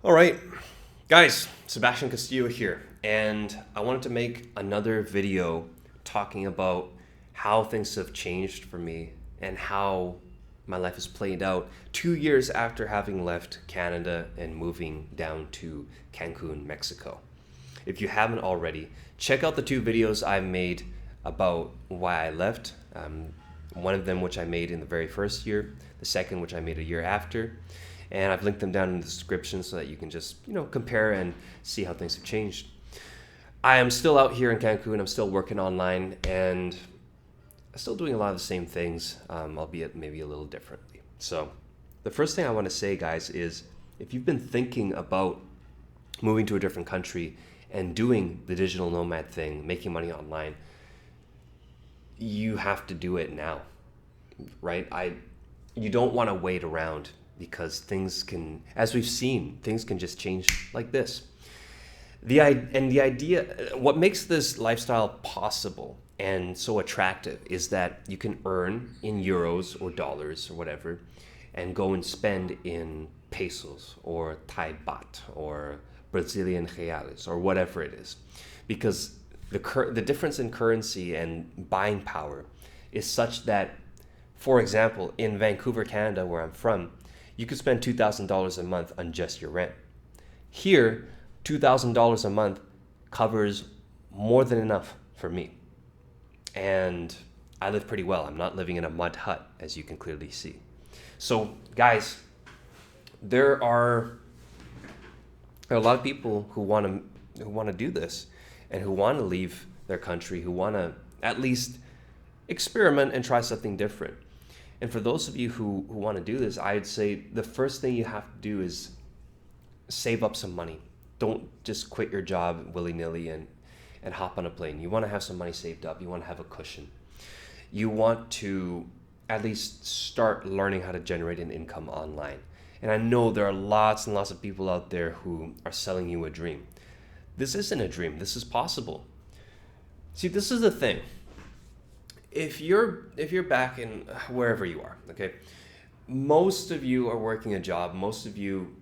All right, guys, Sebastian Castillo here, and I wanted to make another video talking about how things have changed for me and how my life has played out 2 years after having left Canada and moving down to Cancun, Mexico. If you haven't already, check out the two videos I made about why I left. One of them, which I made in the very first year, the second, which I made a year after. And I've linked them down in the description so that you can just, compare and see how things have changed. I am still out here in Cancun. I'm still working online and still doing a lot of the same things, albeit maybe a little differently. So, the first thing I want to say, guys, is if you've been thinking about moving to a different country and doing the digital nomad thing, making money online, you have to do it now, right? You don't want to wait around because things can, as we've seen, things can just change like this. The idea, what makes this lifestyle possible and so attractive is that you can earn in euros or dollars or whatever, and go and spend in pesos or Thai baht or Brazilian reales or whatever it is, because the difference in currency and buying power is such that, for example, in Vancouver, Canada, where I'm from, you could spend $2,000 a month on just your rent. Here, $2,000 a month covers more than enough for me. And I live pretty well. I'm not living in a mud hut, as you can clearly see. So, guys, there are a lot of people who want to do this and who want to leave their country, who want to at least experiment and try something different. And for those of you who want to do this, I'd say the first thing you have to do is save up some money. Don't just quit your job willy-nilly and hop on a plane. You want to have some money saved up. You want to have a cushion. You want to at least start learning how to generate an income online. And I know there are lots and lots of people out there who are selling you a dream. This isn't a dream. This is possible. See, this is the thing. If you're back in wherever you are, okay, most of you are working a job. Most of you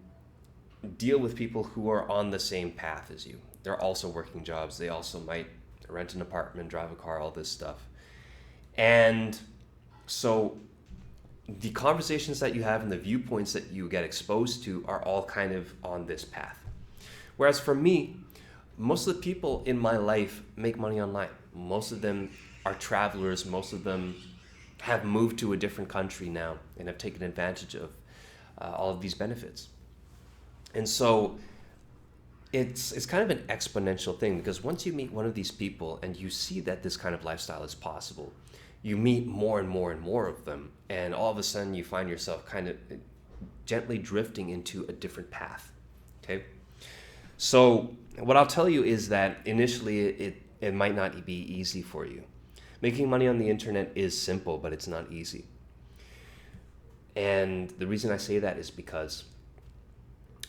deal with people who are on the same path as you. They're also working jobs. They also might rent an apartment, drive a car, all this stuff. And so the conversations that you have and the viewpoints that you get exposed to are all kind of on this path. Whereas for me, most of the people in my life make money online. Most of them are travelers. Most of them have moved to a different country now and have taken advantage of all of these benefits. And so it's kind of an exponential thing, because once you meet one of these people and you see that this kind of lifestyle is possible, you meet more and more and more of them, and all of a sudden you find yourself kind of gently drifting into a different path. Okay? So what I'll tell you is that initially it might not be easy for you. Making money on the internet is simple, but it's not easy. And the reason I say that is because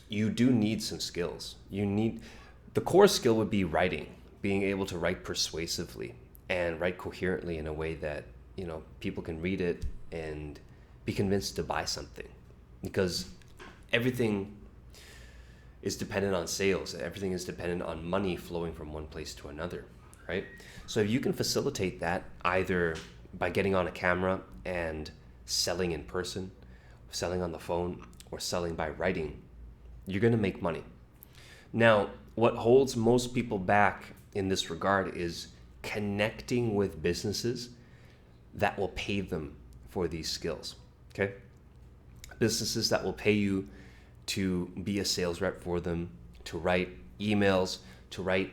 you do need some skills. The core skill would be writing, being able to write persuasively and write coherently in a way that, people can read it and be convinced to buy something. Because everything is dependent on sales. Everything is dependent on money flowing from one place to another, right? So if you can facilitate that either by getting on a camera and selling in person, selling on the phone, or selling by writing, you're going to make money. Now, what holds most people back in this regard is connecting with businesses that will pay them for these skills, okay? Businesses that will pay you to be a sales rep for them, to write emails, to write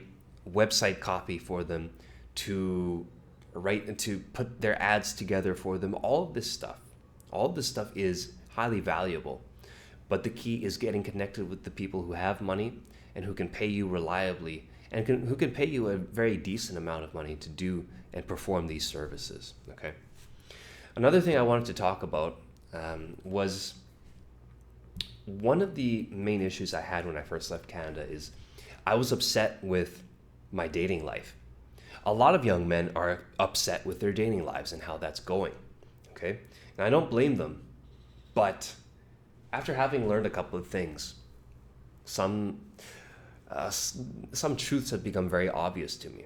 website copy for them, to write and to put their ads together for them. All of this stuff is highly valuable. But the key is getting connected with the people who have money and who can pay you reliably and who can pay you a very decent amount of money to do and perform these services. Okay. Another thing I wanted to talk about was one of the main issues I had when I first left Canada is I was upset with my dating life. A lot of young men are upset with their dating lives and how that's going. Okay. And I don't blame them, but after having learned a couple of things, some truths have become very obvious to me.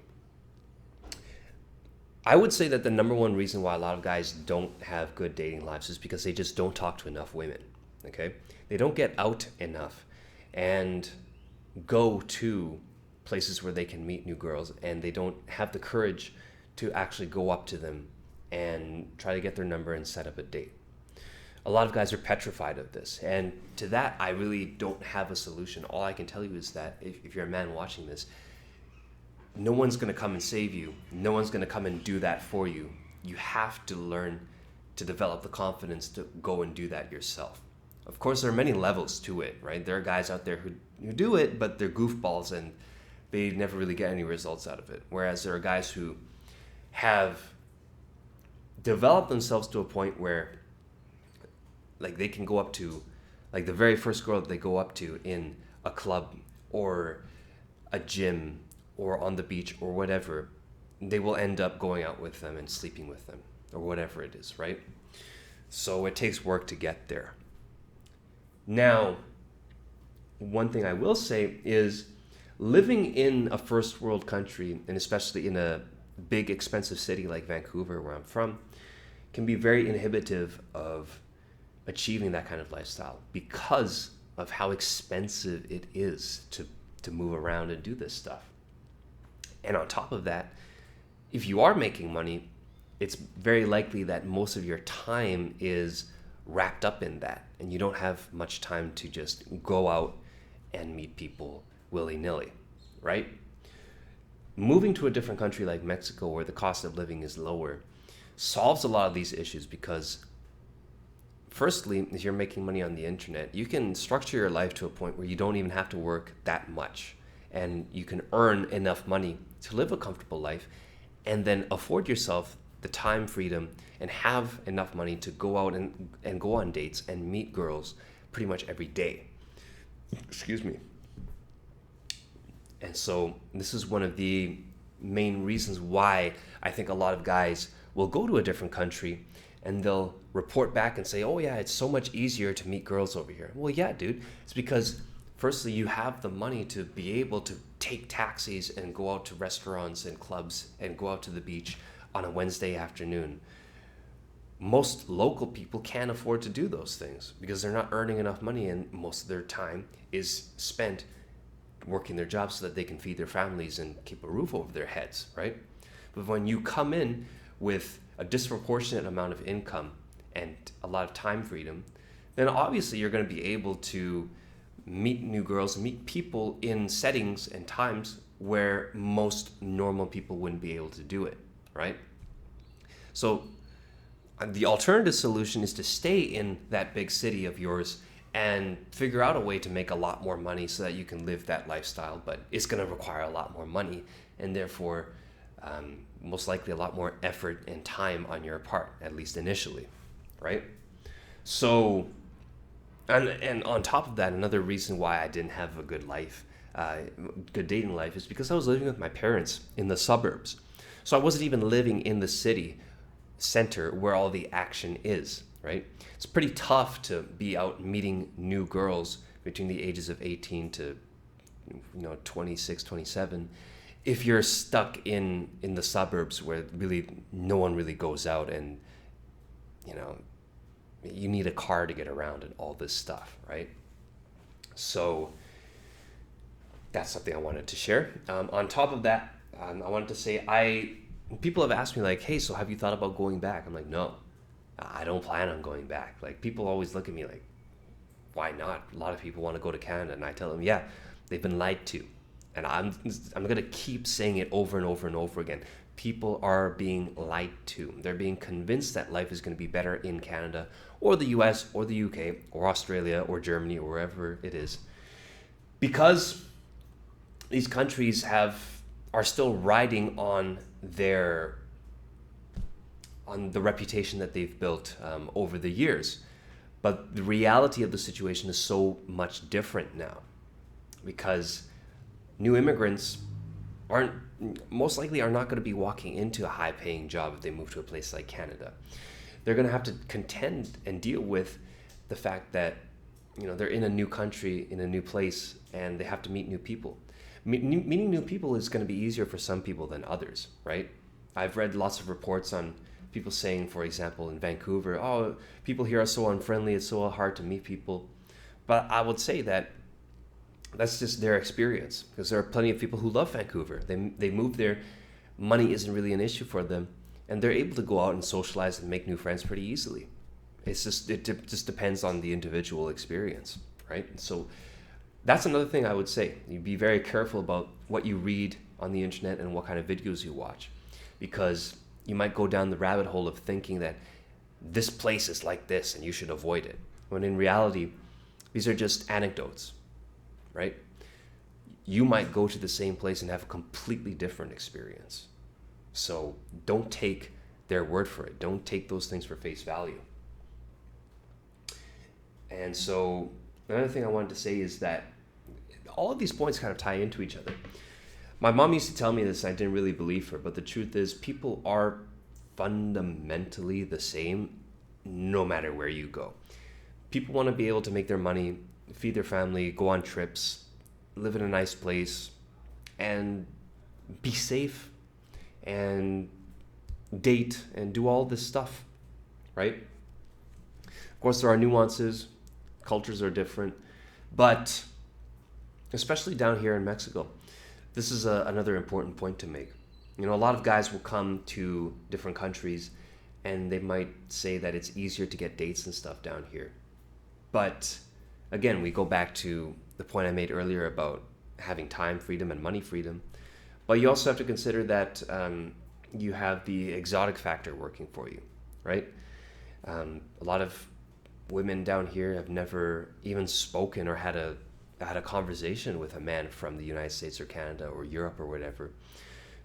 I would say that the number one reason why a lot of guys don't have good dating lives is because they just don't talk to enough women. Okay, they don't get out enough and go to places where they can meet new girls, and they don't have the courage to actually go up to them and try to get their number and set up a date. A lot of guys are petrified of this, and to that I really don't have a solution. All I can tell you is that if you're a man watching this, no one's going to come and save you. No one's going to come and do that for you. You have to learn to develop the confidence to go and do that yourself. Of course, there are many levels to it, right? There are guys out there who do it, but they're goofballs and they never really get any results out of it. Whereas there are guys who have developed themselves to a point where like they can go up to like the very first girl that they go up to in a club or a gym or on the beach or whatever, they will end up going out with them and sleeping with them or whatever it is, right? So it takes work to get there. Now, one thing I will say is living in a first world country, and especially in a big expensive city like Vancouver, where I'm from, can be very inhibitive of achieving that kind of lifestyle because of how expensive it is to move around and do this stuff. And on top of that, if you are making money, it's very likely that most of your time is wrapped up in that, and you don't have much time to just go out and meet people willy-nilly, right? Moving to a different country like Mexico, where the cost of living is lower, solves a lot of these issues because firstly, if you're making money on the internet, you can structure your life to a point where you don't even have to work that much, and you can earn enough money to live a comfortable life and then afford yourself the time freedom and have enough money to go out and go on dates and meet girls pretty much every day. Excuse me. And so this is one of the main reasons why I think a lot of guys will go to a different country and they'll report back and say, oh yeah, it's so much easier to meet girls over here. Well, yeah, dude. It's because firstly, you have the money to be able to take taxis and go out to restaurants and clubs and go out to the beach on a Wednesday afternoon. Most local people can't afford to do those things because they're not earning enough money, and most of their time is spent working their jobs so that they can feed their families and keep a roof over their heads, right? But when you come in with a disproportionate amount of income and a lot of time freedom, then obviously you're going to be able to meet new girls, meet people in settings and times where most normal people wouldn't be able to do it, right? So the alternative solution is to stay in that big city of yours and figure out a way to make a lot more money so that you can live that lifestyle, but it's going to require a lot more money and therefore most likely a lot more effort and time on your part, at least initially, right? So, and on top of that, another reason why I didn't have a good life, good dating life, is because I was living with my parents in the suburbs. So I wasn't even living in the city center where all the action is, right? It's pretty tough to be out meeting new girls between the ages of 18 to 26, 27 if you're stuck in the suburbs where really no one really goes out, and you need a car to get around and all this stuff, right? So that's something I wanted to share. On top of that, I wanted to say, people have asked me like, hey, so have you thought about going back? I'm like, no, I don't plan on going back. Like, people always look at me like, why not? A lot of people want to go to Canada, and I tell them, yeah, they've been lied to. And I'm going to keep saying it over and over and over again. People are being lied to. They're being convinced that life is going to be better in Canada or the US or the UK or Australia or Germany or wherever it is, because these countries are still riding on the reputation that they've built over the years. But the reality of the situation is so much different now, because new immigrants most likely are not going to be walking into a high-paying job if they move to a place like Canada. They're going to have to contend and deal with the fact that they're in a new country, in a new place, and they have to meet new people. Meeting new people is going to be easier for some people than others, right? I've read lots of reports on people saying, for example, in Vancouver, oh, people here are so unfriendly, it's so hard to meet people. But I would say that that's just their experience, because there are plenty of people who love Vancouver. They moved there, money isn't really an issue for them, and they're able to go out and socialize and make new friends pretty easily. It just depends on the individual experience, right? So that's another thing I would say. You be very careful about what you read on the internet and what kind of videos you watch, because you might go down the rabbit hole of thinking that this place is like this and you should avoid it, when in reality, these are just anecdotes, right? You might go to the same place and have a completely different experience. So don't take their word for it. Don't take those things for face value. And so another thing I wanted to say is that all of these points kind of tie into each other. My mom used to tell me this, and I didn't really believe her, but the truth is people are fundamentally the same no matter where you go. People want to be able to make their money, feed their family, go on trips, live in a nice place, and be safe, and date, and do all this stuff, right? Of course, there are nuances. Cultures are different. But especially down here in Mexico, this is another important point to make. A lot of guys will come to different countries and they might say that it's easier to get dates and stuff down here. But again, we go back to the point I made earlier about having time freedom and money freedom. But you also have to consider that you have the exotic factor working for you, right? A lot of women down here have never even spoken or had a conversation with a man from the United States or Canada or Europe or whatever,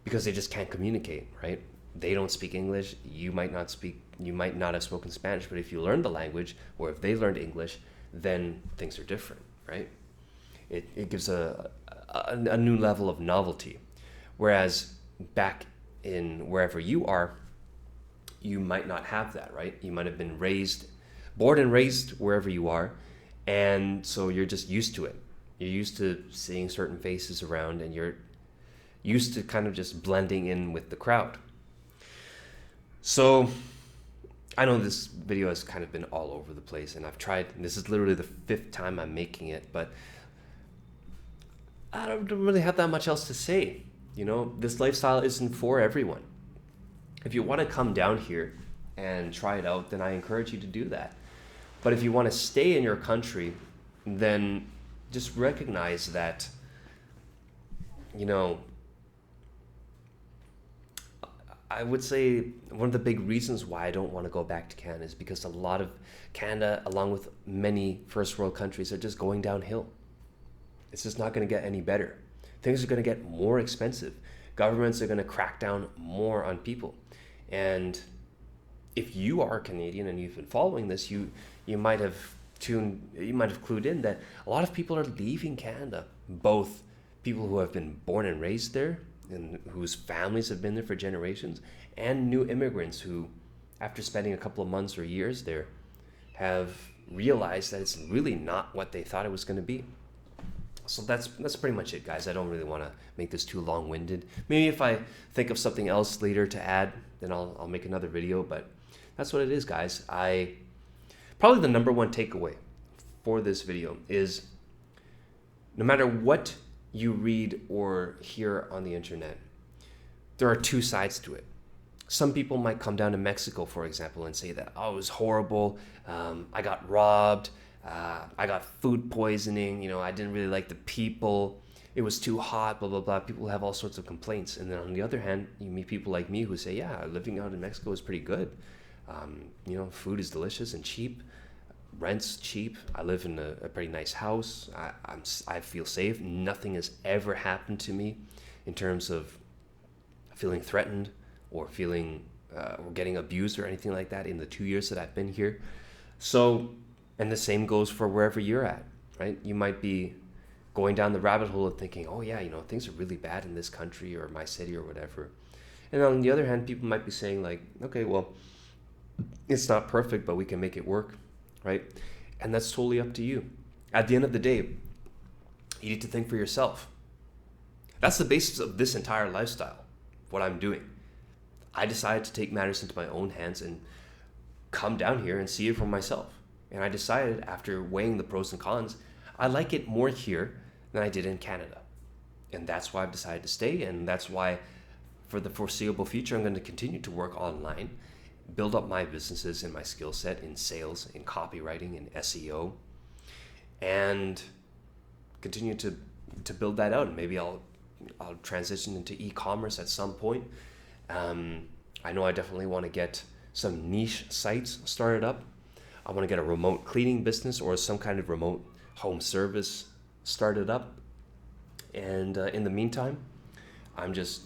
because they just can't communicate, right? They don't speak English. You might not have spoken Spanish, but if you learn the language, or if they learned English, then things are different, right? It gives a new level of novelty. Whereas back in wherever you are, you might not have that, right? You might have been born and raised wherever you are, and so you're just used to it. You're used to seeing certain faces around, and you're used to kind of just blending in with the crowd. So I know this video has kind of been all over the place, and I've tried, and this is literally the 5th time I'm making it, but I don't really have that much else to say. This lifestyle isn't for everyone. If you want to come down here and try it out, then I encourage you to do that. But if you want to stay in your country, then just recognize that, I would say one of the big reasons why I don't want to go back to Canada is because a lot of Canada, along with many first world countries, are just going downhill. It's just not going to get any better. Things are going to get more expensive. Governments are going to crack down more on people. And if you are Canadian and you've been following this, you might have clued in that a lot of people are leaving Canada, both people who have been born and raised there and whose families have been there for generations, and new immigrants who, after spending a couple of months or years there, have realized that it's really not what they thought it was going to be. So that's pretty much it, guys. I don't really want to make this too long-winded. Maybe if I think of something else later to add, then I'll make another video, but that's what it is, guys. Probably the number one takeaway for this video is, no matter what you read or hear on the internet, there are two sides to it. Some people might come down to Mexico, for example, and say that, oh, it was horrible. I got robbed. I got food poisoning. I didn't really like the people. It was too hot, blah, blah, blah. People have all sorts of complaints. And then on the other hand, you meet people like me who say, yeah, living out in Mexico is pretty good. Food is delicious and cheap. Rent's cheap. I live in a pretty nice house. I feel safe. Nothing has ever happened to me in terms of feeling threatened or feeling or getting abused or anything like that in the 2 years that I've been here. So, and the same goes for wherever you're at, right? You might be going down the rabbit hole of thinking, oh yeah, things are really bad in this country or my city or whatever. And on the other hand, people might be saying like, okay, well, it's not perfect, but we can make it work, right? And that's totally up to you. At the end of the day, you need to think for yourself. That's the basis of this entire lifestyle, what I'm doing. I decided to take matters into my own hands and come down here and see it for myself. And I decided, after weighing the pros and cons, I like it more here than I did in Canada. And that's why I've decided to stay, and that's why for the foreseeable future I'm going to continue to work online, build up my businesses and my skill set in sales, in copywriting, in SEO, and continue to build that out. And maybe I'll transition into e-commerce at some point. I know I definitely want to get some niche sites started up. I want to get a remote cleaning business or some kind of remote home service started up. And in the meantime, I'm just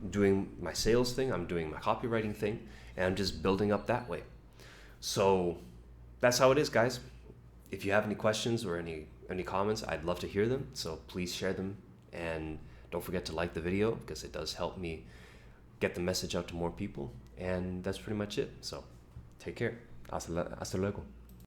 doing my sales thing, I'm doing my copywriting thing, and I'm just building up that way. So that's how it is, guys. If you have any questions or any comments, I'd love to hear them. So please share them, and don't forget to like the video because it does help me get the message out to more people. And that's pretty much it. So take care. Hasta luego.